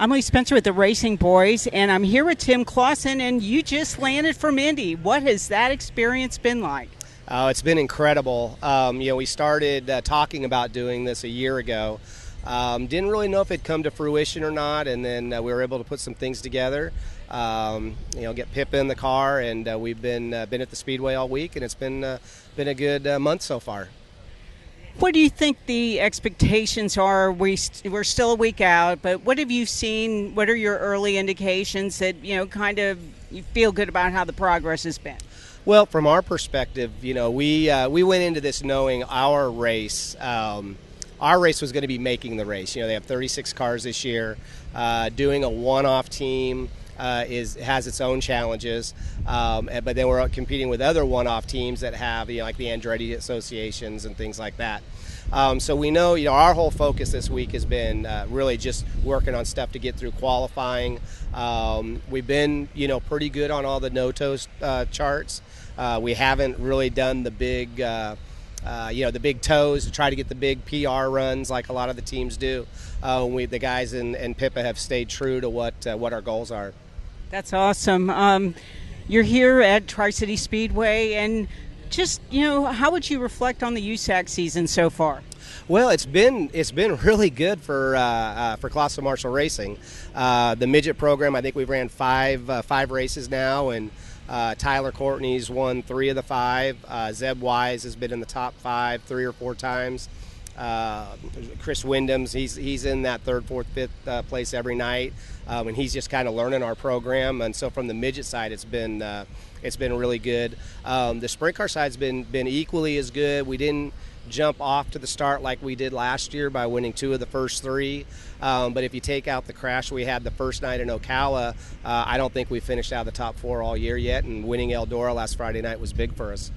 I'm Lee Spencer with the Racing Boys, and I'm here with Tim Clauson, and you just landed from Indy. What has that experience been like? Oh, it's been incredible. We started talking about doing this a year ago. Didn't really know if it'd come to fruition or not, and then we were able to put some things together. Get Pippa in the car, and we've been at the Speedway all week, and it's been a good month so far. What do you think the expectations are? We're still a week out, but what have you seen? What are your early indications that, you feel good about how the progress has been? Well, from our perspective, we went into this knowing our race was going to be making the race. They have 36 cars this year. Doing a one-off team has its own challenges, but then we're competing with other one-off teams that have like the Andretti associations and things like that. So we know our whole focus this week has been really just working on stuff to get through qualifying. We've been pretty good on all the no-toes charts. We haven't really done the big the big toes to try to get the big PR runs like a lot of the teams do. The guys and Pippa have stayed true to what our goals are. That's awesome. You're here at Tri-City Speedway, and just how would you reflect on the USAC season so far? Well, it's been really good for Clauson-Marshall Racing. The midget program, I think we've ran five races now, and Tyler Courtney's won 3 of the 5. Zeb Wise has been in the top 5 3 or 4 times. Chris Wyndham's he's in that 3rd, 4th, 5th place every night, and he's just kind of learning our program. And so from the midget side, it's been really good. The sprint car side's been equally as good. We didn't jump off to the start like we did last year by winning 2 of the first 3. But if you take out the crash we had the first night in Ocala, I don't think we finished out of the top 4 all year yet. And winning Eldora last Friday night was big for us.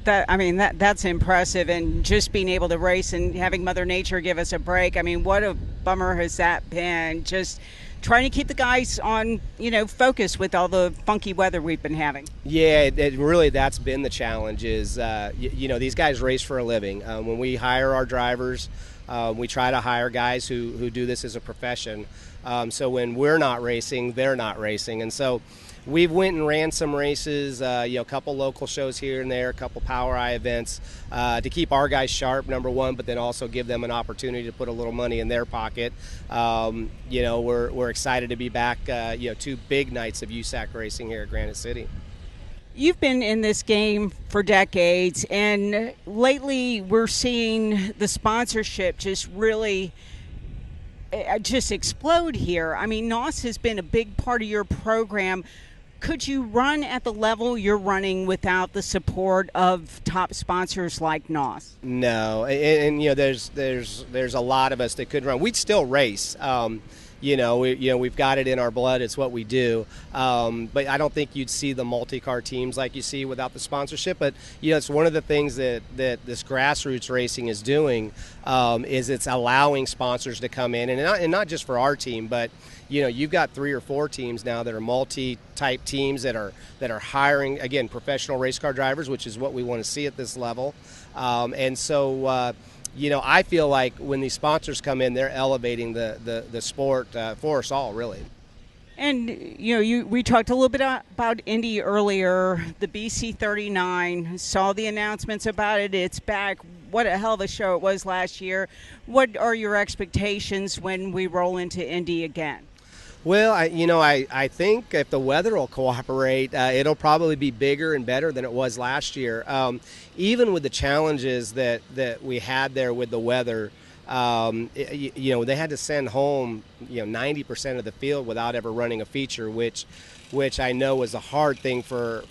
That's impressive, and just being able to race and having Mother Nature give us a break. What a bummer has that been? Just trying to keep the guys on, focus with all the funky weather we've been having. Yeah, it really that's been the challenge. Is these guys race for a living. When we hire our drivers, we try to hire guys who do this as a profession. So when we're not racing, they're not racing, and so. We've went and ran some races, a couple local shows here and there, a couple Power Eye events to keep our guys sharp, number one, but then also give them an opportunity to put a little money in their pocket. We're excited to be back, 2 big nights of USAC racing here at Granite City. You've been in this game for decades, and lately we're seeing the sponsorship just really explode here. NOS has been a big part of your program. Could you run at the level you're running without the support of top sponsors like NOS? No, and there's a lot of us that could run. We'd still race. We've got it in our blood. It's what we do. But I don't think you'd see the multi-car teams like you see without the sponsorship. But it's one of the things that this grassroots racing is doing is it's allowing sponsors to come in, and not just for our team, but you've got 3 or 4 teams now that are multi-type teams that are hiring, again, professional race car drivers, which is what we want to see at this level. I feel like when these sponsors come in, they're elevating the sport for us all, really. And, we talked a little bit about Indy earlier, the BC39, saw the announcements about it. It's back. What a hell of a show it was last year. What are your expectations when we roll into Indy again? Well, I think if the weather will cooperate, it'll probably be bigger and better than it was last year. Even with the challenges that we had there with the weather, they had to send home 90% of the field without ever running a feature, which I know was a hard thing for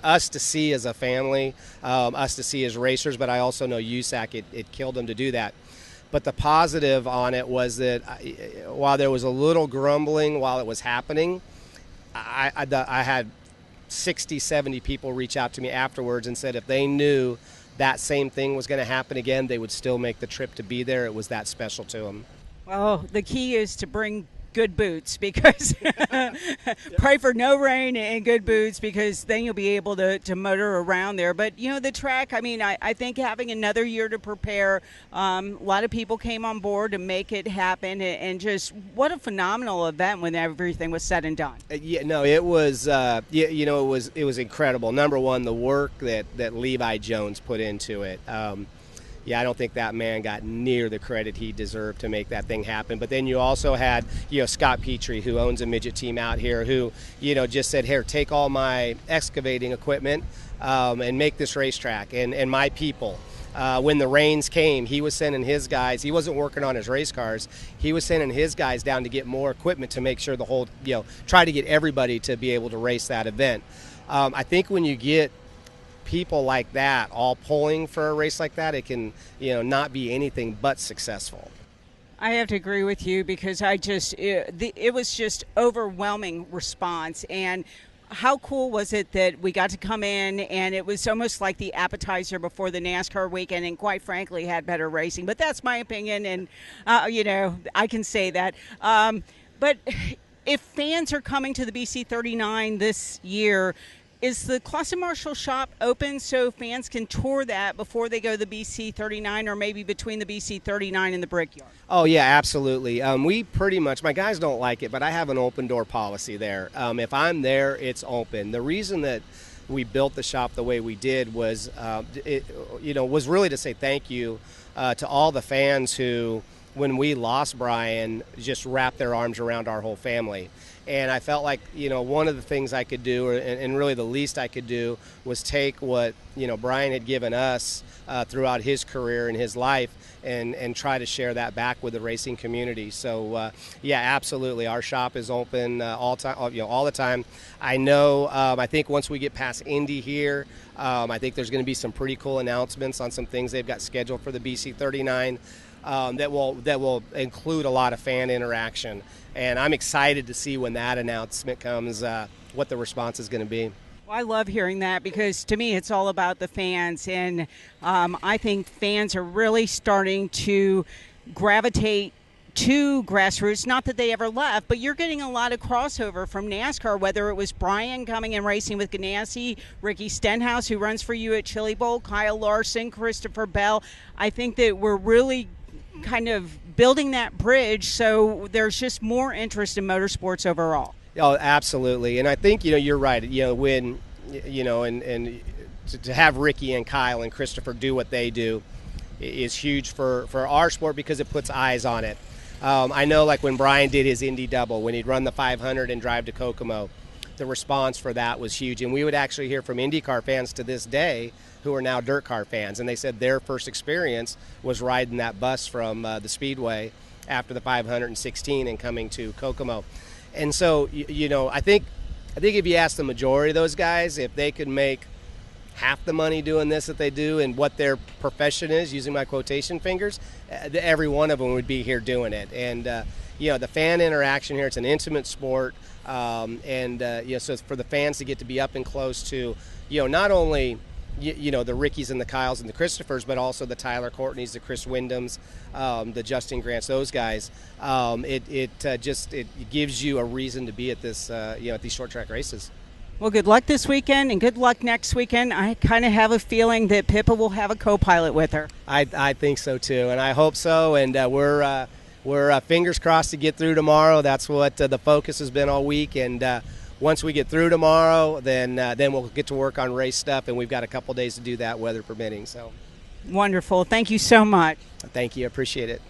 us to see as a family, us to see as racers. But I also know USAC it killed them to do that. But the positive on it was that while there was a little grumbling while it was happening, I had 60, 70 people reach out to me afterwards and said if they knew that same thing was going to happen again, they would still make the trip to be there. It was that special to them. Well, the key is to bring good boots, because pray for no rain and good boots, because then you'll be able to motor around there. But, the track, I think having another year to prepare, a lot of people came on board to make it happen, and just what a phenomenal event when everything was said and done. It was, it was incredible. Number one, the work that Levi Jones put into it. I don't think that man got near the credit he deserved to make that thing happen. But then you also had, Scott Petrie, who owns a midget team out here, who, just said, here, take all my excavating equipment and make this racetrack. And my people, when the rains came, he was sending his guys. He wasn't working on his race cars. He was sending his guys down to get more equipment to make sure the whole, try to get everybody to be able to race that event. I think when you get people like that all pulling for a race like that, it can not be anything but successful. I have to agree with you, because it was just overwhelming response. And how cool was it that we got to come in, and it was almost like the appetizer before the NASCAR weekend, and quite frankly had better racing. But that's my opinion, and I can say that. But if fans are coming to the BC 39 this year, is the Clauson-Marshall shop open so fans can tour that before they go to the BC 39, or maybe between the BC 39 and the Brickyard? Oh, yeah, absolutely. We pretty much, my guys don't like it, but I have an open door policy there. If I'm there, it's open. The reason that we built the shop the way we did was, was really to say thank you to all the fans who, when we lost Brian, just wrapped their arms around our whole family. And I felt like, one of the things I could do, and really the least I could do, was take what, Brian had given us throughout his career and his life, and try to share that back with the racing community. So, absolutely. Our shop is open all the time. I know, I think once we get past Indy here, I think there's going to be some pretty cool announcements on some things they've got scheduled for the BC 39. That will include a lot of fan interaction, and I'm excited to see when that announcement comes, what the response is going to be. Well, I love hearing that, because to me it's all about the fans, and I think fans are really starting to gravitate to grassroots. Not that they ever left, but you're getting a lot of crossover from NASCAR, whether it was Brian coming and racing with Ganassi, Ricky Stenhouse, who runs for you at Chili Bowl, Kyle Larson, Christopher Bell. I think that we're really kind of building that bridge, so there's just more interest in motorsports overall. Oh, absolutely. And I think, you're right. When, and to have Ricky and Kyle and Christopher do what they do is huge for our sport, because it puts eyes on it. I know, like when Brian did his Indy double, when he'd run the 500 and drive to Kokomo, the response for that was huge. And we would actually hear from IndyCar fans to this day who are now dirt car fans, and they said their first experience was riding that bus from the Speedway after the 516 and coming to Kokomo. And so, I think if you ask the majority of those guys if they could make half the money doing this that they do and what their profession is, using my quotation fingers, every one of them would be here doing it. And the fan interaction here, it's an intimate sport, so it's for the fans to get to be up and close to, not only the Rickies and the Kyles and the Christophers, but also the Tyler Courtneys, the Chris Wyndhams, the Justin Grants, those guys. It gives you a reason to be at this, at these short track races. Well, good luck this weekend, and good luck next weekend. I kind of have a feeling that Pippa will have a co-pilot with her. I think so too, and I hope so. And we're fingers crossed to get through tomorrow. That's what the focus has been all week. And once we get through tomorrow, then we'll get to work on race stuff, and we've got a couple days to do that, weather permitting. So, wonderful. Thank you so much. Thank you. I appreciate it.